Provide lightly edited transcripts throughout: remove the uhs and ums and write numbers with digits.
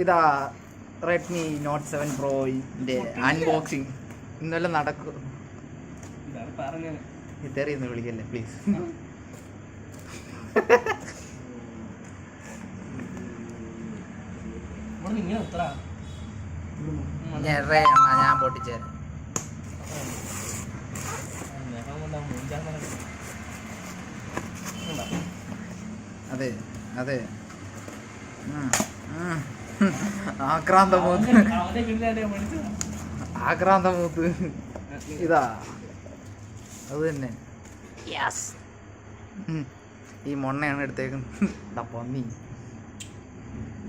ഇതാ Redmi not 7 പ്രോയിൻ്റെ unboxing ഇന്നലെ നടക്കും. ഇതറിയൊന്ന് വിളിക്കല്ലേ പ്ലീസ്. ഞാൻ പൊട്ടിച്ചേരാം. അതെ അതെ ആക്രാന്തമൂത്ത് ഇതാ അത് തന്നെ. യെസ്, ഈ മൊണ്ണയാണ് എടുത്തേക്കുന്നത്. പന്നി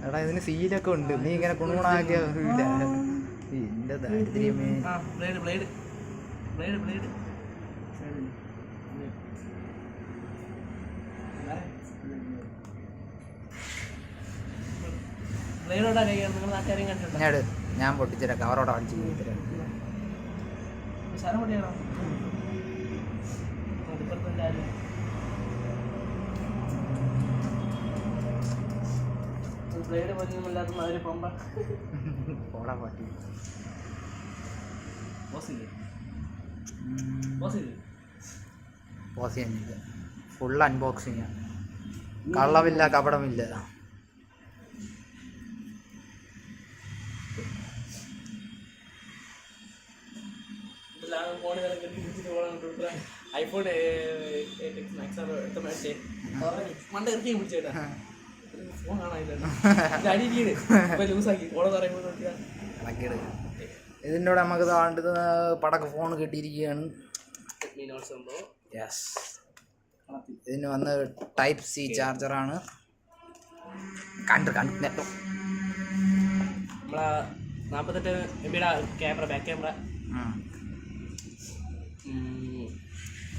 എടാ, ഇതിന് സീലൊക്കെ ഉണ്ട്. നീ ഇങ്ങനെ കുണുകുണാക്കിയ എന്റെ ദാരിദ്ര്യമേ. ഞാൻ പൊട്ടിച്ചേരാ. കവറോടെ അടിച്ചു തരാം. ഫുൾ അൺബോക്സിങ്, കള്ളമില്ല കപടമില്ല. ഐഫോൺ ഇതിൻ്റെ കൂടെ നമുക്ക് താണ്ടത് പടക്ക ഫോൺ കിട്ടിയിരിക്കുകയാണ്. യെസ്, ഇതിന് വന്ന് ടൈപ്പ് സി ചാർജറാണ്. നമ്മളെ 48 MB camera, back camera.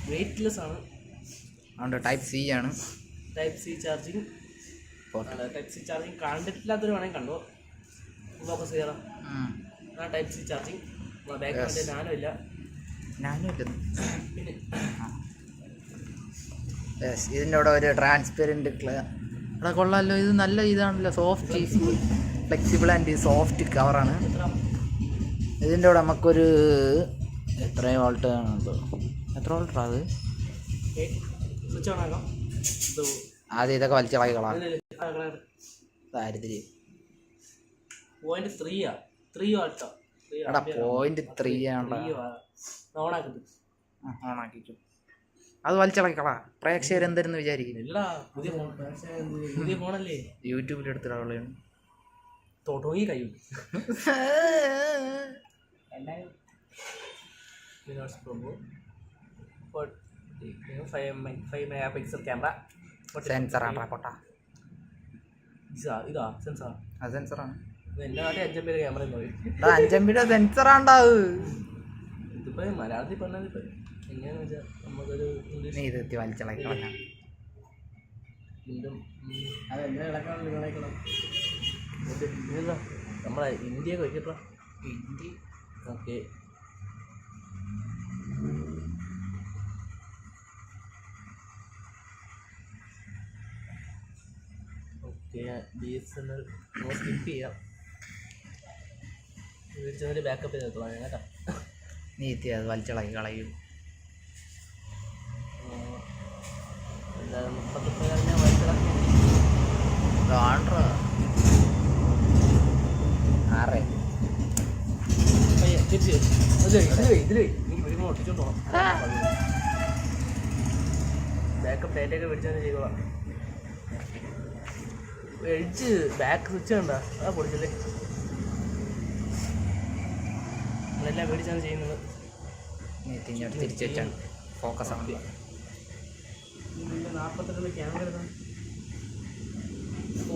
Weightless ആണ്. അതുകൊണ്ട് ടൈപ്പ് സി ആണ്. Type C charging. Type C charging കണ്ടിട്ടില്ലാത്തൊരു വേണമെങ്കിൽ കണ്ടോ. ഫോക്കസ് ചെയ്യാം. Type C charging. Back nano ഇല്ല. പിന്നെ ഇതിൻ്റെ കൂടെ ഒരു ട്രാൻസ്പെറൻറ്റ് എടാ കൊള്ളാമല്ലോ. ഇത് നല്ല ഇതാണല്ലോ, സോഫ്റ്റ് ഫ്ലെക്സിബിൾ ആൻഡ് സോഫ്റ്റ് കവറാണ്. ഇതിൻ്റെ കൂടെ നമുക്കൊരു എത്ര വോൾട്ട് ആണല്ലോ, എത്ര വോൾട്ടാ അത്? ആദ്യം ഇതൊക്കെ വലിച്ചിളക്കി കളാം. ദാരിദ്ര്യം. 0.3 എടാ 0.3 ആണല്ലോ. ഓണാക്കിച്ചു. അത് വലിച്ചിളക്കി കളാ. പ്രേക്ഷകർ എന്തെന്ന് വിചാരിക്കും? യൂട്യൂബിൽ എടുത്തിടാവുള്ളൂ. തോട്ടോങ്ങി കഴിയും. 5 മെഗാപിക്സൽ ക്യാമറ. സെൻസറാണ് പൊട്ടാ. ഇതാ സെൻസർ. അത് സെൻസറാണ്. എൻ്റെ നാട്ടിൽ 5 MB ക്യാമറ പോയി. 5 MB സെൻസറാണ്ടാവ്. ഇതിപ്പോൾ മലയാളത്തിൽ പറഞ്ഞത് ഇപ്പം എങ്ങനെയാണെന്ന് വെച്ചാൽ നമുക്കൊരു ഇംഗ്ലീഷ് വലിച്ചിളക്കി കളഞ്ഞാൽ അതെങ്ങനെ ഇളക്കണം. നമ്മളെ ഇന്ത്യയൊക്കെ വെച്ചിട്ടോ. India okay. BSNL സ്കിപ്പ് ചെയ്യാം. വീട്ടിൽ ബാക്കപ്പ് ചെയ്ത് നിർത്തോളാം ഞാൻ കേട്ടോ. നീത്തി അത് വലിച്ചിളക്കി കളയും. എന്തായാലും 35 ഞാൻ വലിച്ചിളക്കി. ബാക്കപ്പ് ഡേറ്റയൊക്കെ മേടിച്ചാൽ ചെയ്തോളാം. എഡ്ജ് ബാക്ക് സ്വിച്ച് കണ്ടാ അതാ പൊടിച്ചല്ലേ. നമ്മളെല്ലാം മേടിച്ചാണ് ചെയ്യുന്നത്. തിരിച്ചു വെച്ചാണ് ഫോക്കസ് ആണ്. 48 ക്യാമറ എടുക്കണം. ഓ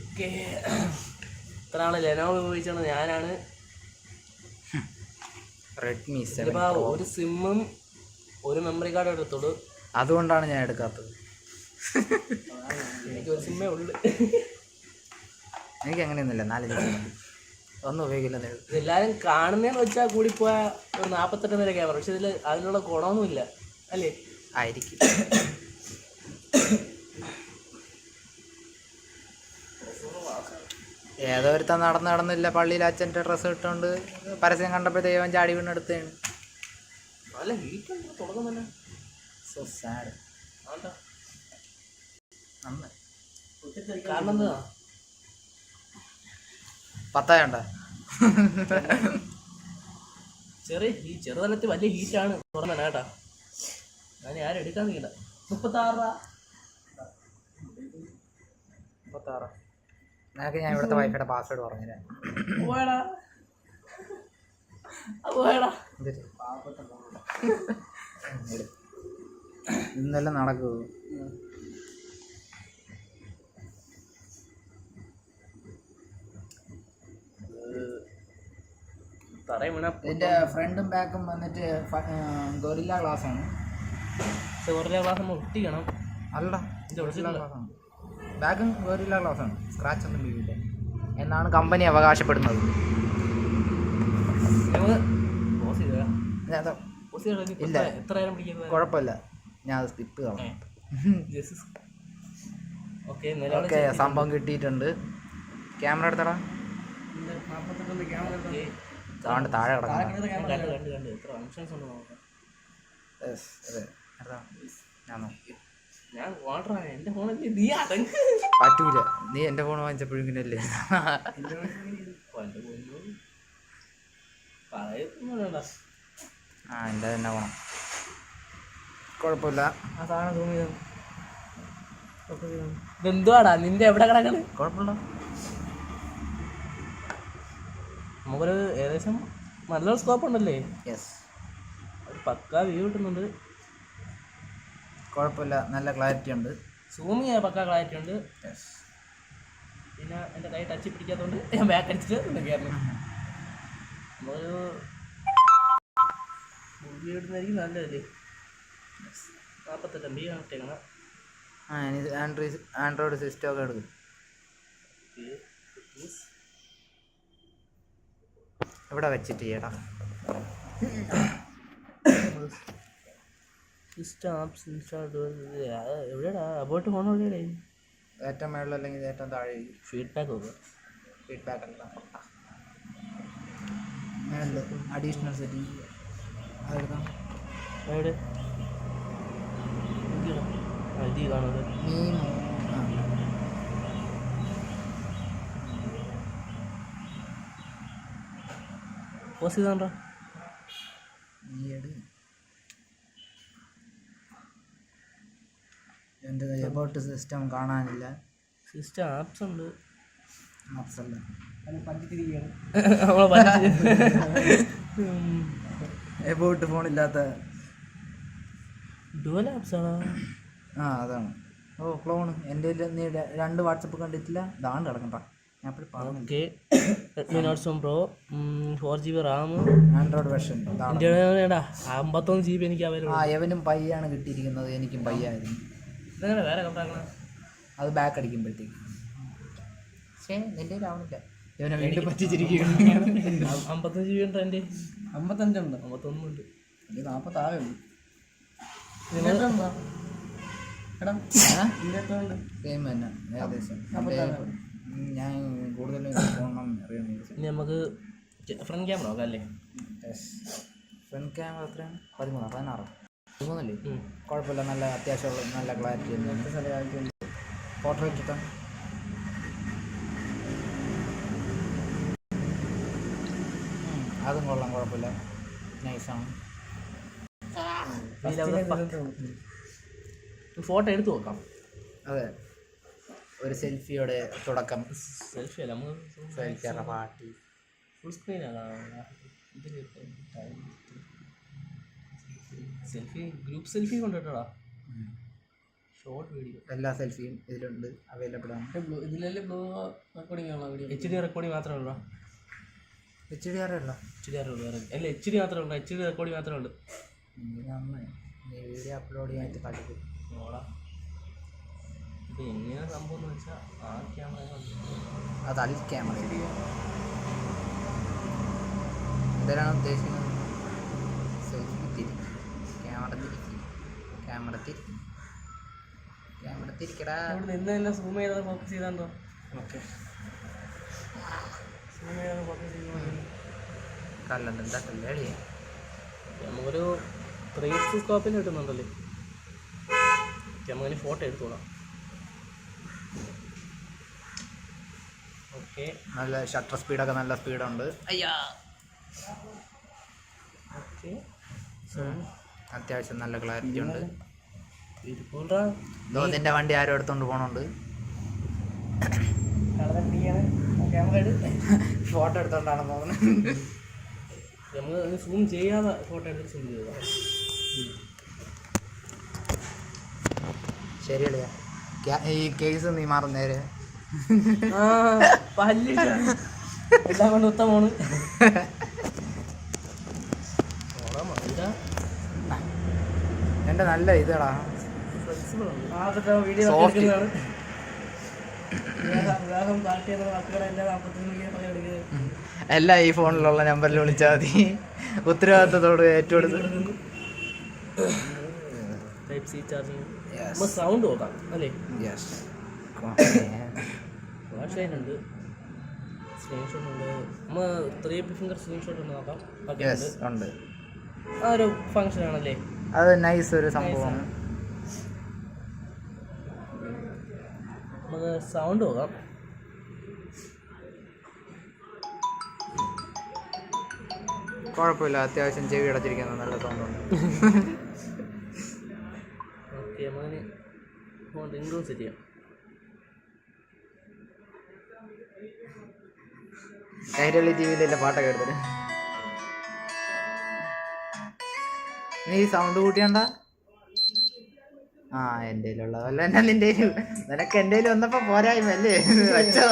ഓക്കെ. ഇത്ര ആൾ ലെനോവോ ഉപയോഗിച്ചാണ്. ഞാനാണ് റെഡ്മി 7 ഒരു സിമ്മും ഒരു മെമ്മറി കാർഡ് എടുത്തോളൂ. അതുകൊണ്ടാണ് ഞാൻ എടുക്കാത്തത്. എനിക്ക് ഒരു സിമ്മേ ഉള്ളു. എനിക്ക് അങ്ങനെയൊന്നുമില്ല. 4 ഒന്നും ഉപയോഗിക്കില്ല. ഇതെല്ലാവരും കാണുന്നതെന്ന് വെച്ചാൽ കൂടിപ്പോയ ഒരു 48 MB ക്യാമറ. പക്ഷെ ഇതിൽ അതിനുള്ള ഗുണമൊന്നുമില്ല അല്ലേ? ആയിരിക്കും. ഏതോ ഒരുത്തൻ നടന്നില്ല പള്ളിയിൽ അച്ഛൻ്റെ ഡ്രസ്സ് ഇട്ടുകൊണ്ട് പരസ്യം കണ്ടപ്പോൾ ദൈവം ചാടി വീണെടുത്താണ്. നല്ല ഹീറ്റ് ഉണ്ട് തുടക്കം തന്നെ. So sad. ആണ്ടാ നന്നായി. കാരണം എന്താ പത്തായണ്ട ചെറുതലത്തിൽ വലിയ ഹീറ്റാണ് തുറന്ന കേട്ടാ. ഞാൻ ആരും എടുക്കാൻ നീണ്ട 36 നിനക്ക് ഞാൻ ഇവിടുത്തെ വൈഫൈയുടെ പാസ്വേഡ് പറഞ്ഞുതരാം. ഇന്നെല്ലാം നടക്കൂ. ഇതിന്റെ ഫ്രണ്ടും ബാക്കും വന്നിട്ട് ഗൊറില്ല ഗ്ലാസ് ആണ്. ഗൊറില്ല ഗ്ലാസ് നമ്മൾ ഒട്ടിക്കണം. അല്ല, ബാക്കും ഗൊറില്ല ഗ്ലാസ് ആണ്. സ്ക്രാച്ച് ഒന്നും വീഴില്ല എന്നാണ് കമ്പനി അവകാശപ്പെടുന്നത്. ഇല്ല, കുഴപ്പമില്ല, ഞാൻ അത് സ്കിപ്പ് കളഞ്ഞു. ഓക്കെ, സംഭവം കിട്ടിയിട്ടുണ്ട്. ക്യാമറ എടുത്തടാ. താഴെ പറ്റൂല, നീ എന്റെ ഫോൺ വാങ്ങിച്ചപ്പോഴും ഇങ്ങനെയല്ലേ. എൻ്റെ തന്നെ പോണം, കുഴപ്പമില്ല. എന്തുവാടാ നിന്റെ എവിടെ കിടക്കണ്? കുഴപ്പമില്ല, നമുക്കൊരു ഏകദേശം നല്ലൊരു സ്കോപ്പ് ഉണ്ടല്ലേ. യെസ്, ഒരു പക്കാ വ്യൂ കിട്ടുന്നുണ്ട്. കുഴപ്പമില്ല, നല്ല ക്ലാരിറ്റി ഉണ്ട്. സൂമിങ് ചെയ്യാൻ പക്കാ ക്ലാരിറ്റി ഉണ്ട്. യെസ്, പിന്നെ എൻ്റെ കൈ ടച്ച് പിടിക്കാത്തതുകൊണ്ട് ഞാൻ ബാക്ക് അടിച്ചിട്ട് കയറണം. നമ്മളൊരു വീഡിയോ ഇടുന്നതായിരിക്കും നല്ലതല്ലേ. 48 MB കണക്ട് ചെയ്യണം. ഇത് ആൻഡ്രോയിഡ് സിസ്റ്റം ഒക്കെ എടുക്കും. ഇവിടെ വെച്ചിട്ട് ചെയ്യടാ. എവിടെയാടാ അബോട്ട് ഫോൺ? എവിടെയാടേ? ഏറ്റവും മേളിൽ അല്ലെങ്കിൽ ഏറ്റവും താഴെ. ഫീഡ്ബാക്ക് നോക്കുക. ഫീഡ്ബാക്ക് അല്ല, മേളിൽ അഡീഷണൽ സെറ്റിംഗ് അതെടുക്കാം. എവിടെ ഇത് കാണുന്നത്? പോസ് ചെയ്താണ്ടോ? എൻ്റെ എബൌട്ട് സിസ്റ്റം കാണാനില്ല. സിസ്റ്റം ആപ്സ് ഉണ്ട്. ആപ്സ് അല്ല, എബൌട്ട് ഫോണില്ലാത്ത ഡുവൽ ആപ്സ് ആണോ? അതാണ്. ഓ, ക്ലോണ്. എൻ്റെ നീ 2 വാട്സപ്പ് കണ്ടിട്ടില്ല. ഇതാണ് കിടക്കണ്ട. ഞാൻ എപ്പോഴും പറഞ്ഞു. Redmi Note 7 Pro 4GB RAM, Android version. 51 GB എനിക്ക് അവൈലബിൾ. എവനും പയ്യാണ് കിട്ടിയിരിക്കുന്നത്, എനിക്കും പയ്യായിരുന്നു. ഇതെങ്ങനെ വേറെ കണ്ടാക്കണം? അത് ബാക്ക് അടിക്കുമ്പോഴത്തേക്ക്. പക്ഷേ നിൻ്റെ ആവണില്ല, ഇവനെ വീണ്ടും പറ്റിച്ചിരിക്കുകയാണ്. 55 GB ഉണ്ട്. എൻ്റെ 55 ഉണ്ട്. 51 ഉണ്ട്. എനിക്ക് 40 ആവേ ഉള്ളൂ. സെയിം തന്നെ ഏകദേശം. ഞാൻ കൂടുതലും അറിയാൻ. ഇനി നമുക്ക് ഫ്രണ്ട് ക്യാമറ നോക്കാം അല്ലേ? ഫ്രണ്ട് ക്യാമറ എത്രയാണ്? 13 അല്ലേ? കുഴപ്പമില്ല, നല്ല അത്യാവശ്യമുള്ള നല്ല ക്ലാരിറ്റി ഉണ്ട്. ഫോട്ടോ എടുത്താൽ അതും കൊള്ളാം, കുഴപ്പമില്ല, നൈസാണ്. ഫോട്ടോ എടുത്ത് നോക്കാം. അതെ, ഒരു സെൽഫിയുടെ തുടക്കം. സെൽഫി അല്ല, നമുക്ക് സെൽഫിയുടെ പാർട്ടി. ഫുൾ സ്ക്രീനാണ്. സെൽഫി ഗ്രൂപ്പ് സെൽഫി കൊണ്ടുപോയിട്ടാ. ഷോർട്ട് വീഡിയോ എല്ലാ സെൽഫിയും ഇതിലുണ്ട്, അവൈലബിൾ ആണ്. ഇതിലെല്ലാം ബ്ലൂ റെക്കോർഡിംഗ് ആണോ? HD റെക്കോർഡിംഗ് മാത്രമേ ഉള്ളൂ. HDR അല്ല, HDR ഉള്ളൂ. അല്ല, HD മാത്രമേ ഉള്ളൂ. HD റെക്കോർഡിംഗ് മാത്രമേ ഉള്ളൂ. വീഡിയോ അപ്ലോഡ് ചെയ്യാനായിട്ട് കളിക്കും. ഓടാ, ഇത് എങ്ങനെയാണ് സംഭവം എന്ന് വെച്ചാൽ ആ ക്യാമറ അത് അൽ ക്യാമറ. എന്തിനാണ് ഉദ്ദേശിക്കുന്നത്? സെൽഫി തിരിക്കും, ക്യാമറ തിരിക്കടാ. നിന്ന് തന്നെ സൂം ചെയ്താൽ ഫോക്കസ് ചെയ്താണ്ടോ? ഓക്കെ, കല്ലത് എന്താ കല്ലേ നമുക്കൊരു 3x സ്കോപ്പിൽ കിട്ടുന്നുണ്ടല്ലേ. നമുക്കതിന് ഫോട്ടോ എടുത്തോളാം. ഓക്കെ, നല്ല ഷട്ടർ സ്പീഡൊക്കെ നല്ല സ്പീഡുണ്ട്. അയ്യാ ഓക്കെ, അത്യാവശ്യം നല്ല ക്ലാരിറ്റി ഉണ്ട്. ഇരിപ്പുണ്ടാ ഇതിൻ്റെ വണ്ടി ആരും എടുത്തോണ്ട് പോകണുണ്ട്. ഫോട്ടോ എടുത്തോണ്ടാണ് പോകുന്നത്. നമ്മൾ സൂം ചെയ്യാതെ ഫോട്ടോ എടുത്ത് സൂം ചെയ്തതാ. ശരിയല്ലേ ഈ കേസ് നീ മാറും നേരെ. എല്ലാം കൊണ്ട് ഉത്തമാണ്. എൻ്റെ നല്ല ഇതാടാ ഫ്ലെക്സിബിൾ ഉണ്ട്. Soft. എല്ലാം ഈ ഫോണിലുള്ള നമ്പറിൽ വിളിച്ചാൽ മതി. ഉത്തരവാദിത്തത്തോട് ഏറ്റെടുത്ത് ടൈപ്പ് സി ചാർജിങ്. നമ്മൾ സൗണ്ട് നോക്കാം അല്ലേ. ഫ്ലാഷ് ലൈൻ ഉണ്ട്, സ്ക്രീൻഷോട്ട് ഉണ്ട്. നമ്മൾ 3 ഫിംഗർ സ്ക്രീൻഷോട്ട് ഉണ്ട് നോക്കാം. ഉണ്ട്. ആ ഒരു ഫങ്ഷൻ ആണല്ലേ, അത് നൈസ് ഒരു സംഭവമാണ്. നമുക്ക് സൗണ്ട് നോക്കാം. കുഴപ്പമില്ല, അത്യാവശ്യം ചെവി അടച്ചിരിക്കുന്നത് നല്ല സൗണ്ട് ഉണ്ട്. ഓക്കെ, നമുക്ക് ഫോൺ റിംഗ് സെറ്റ് ചെയ്യാം. കൈരളി ടി വിയിലല്ലേ പാട്ടൊക്കെ എടുത്തിട്ട് നീ സൗണ്ട് കൂട്ടിയണ്ട. ആ എൻ്റെ ഉള്ളതല്ല എന്നാ നിൻ്റെ നിനക്ക് എൻ്റെ വന്നപ്പോ പോരായ്മല്ലേ. വെച്ചോ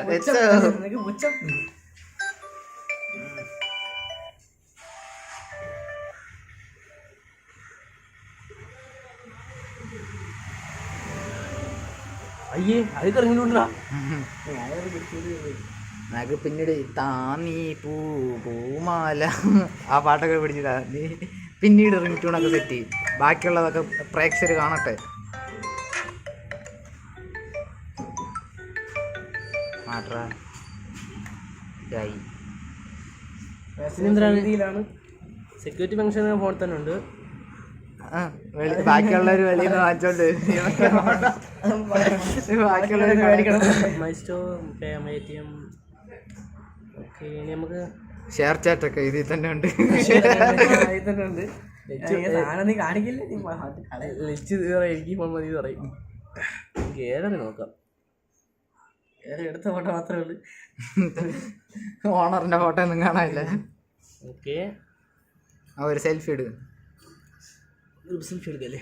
വെച്ചോ. അയ്യേ, അത് ഇറങ്ങിയിട്ടുണ്ടാ. നമുക്ക് പിന്നീട് താനീ പൂമാല ആ പാട്ടൊക്കെ പിടിച്ചിട്ടാ നീ പിന്നീട് റിംഗ് ട്യൂണൊക്കെ സെറ്റ് ചെയ്യും. ബാക്കിയുള്ളതൊക്കെ പ്രേക്ഷകർ കാണട്ടെ. മാട്രാ രീതിയിലാണ് സെക്യൂരിറ്റി ഫംഗ്ഷൻ ഫോൺ തന്നെ ഉണ്ട്. ബാക്കിയുള്ളവർ വെളിയിൽ നിന്ന് വാങ്ങിച്ചോണ്ട് ബാക്കിയുള്ളവർ മേടിക്കണം. My store, ATM. ഓക്കെ, ഇനി നമുക്ക് ഷെയർ ചാറ്റൊക്കെ ഇതിൽ തന്നെ ഉണ്ട്. ഗേലറി നോക്കാം. എടുത്ത ഫോട്ടോ മാത്രമേ ഉള്ളൂ, ഓണറിന്റെ ഫോട്ടോ ഒന്നും കാണാനില്ല. ഓക്കെ, ഒരു സെൽഫി എടുക്കും. സെൽഫി എടുക്കല്ലേ.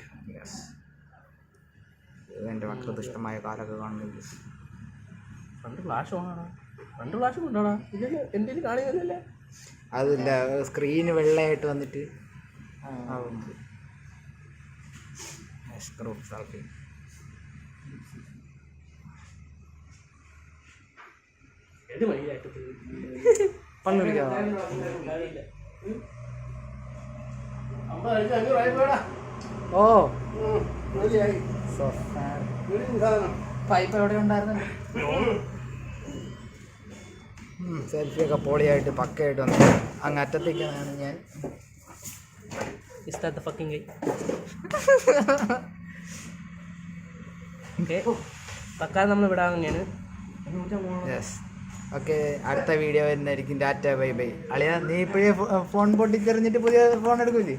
എൻ്റെ മക്കളത് ഇഷ്ടമായ കാലൊക്കെ കാണുന്നില്ല. ഫ്രണ്ട് ഫ്ലാഷ് ഓണാണോ? ഫ്രണ്ട് ഫ്ലാഷ് കൊണ്ടാണോ? ഇല്ലല്ലോ, എൻ്റെ കാണിക്കുന്നില്ലേ. അതില്ല, സ്ക്രീന് വെള്ളയായിട്ട് വന്നിട്ട് ഓ പൈപ്പ് എവിടെ ഉണ്ടായിരുന്നല്ലോ. സെൽഫിയൊക്കെ പൊളിയായിട്ട് പക്കയായിട്ട് വന്നു. അങ്ങ് അറ്റത്തേക്കാണ് ഞാൻ. തക്കാലം നമ്മൾ വിടാൻ തന്നെയാണ്. യെസ്, ഓക്കെ, അടുത്ത വീഡിയോ വരുന്നതായിരിക്കും. Tata, bye bye. അളിയാ, നീ ഇപ്പോഴേ ഫോൺ പൊട്ടിച്ചെറിഞ്ഞിട്ട് പുതിയ ഫോൺ എടുക്കൂലേ?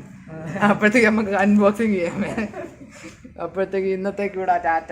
അപ്പോഴത്തേക്ക് നമുക്ക് അൺബോക്സിങ് ചെയ്യാം. അപ്പോഴത്തേക്ക് ഇന്നത്തേക്ക് ഇവിടെ ടാറ്റ.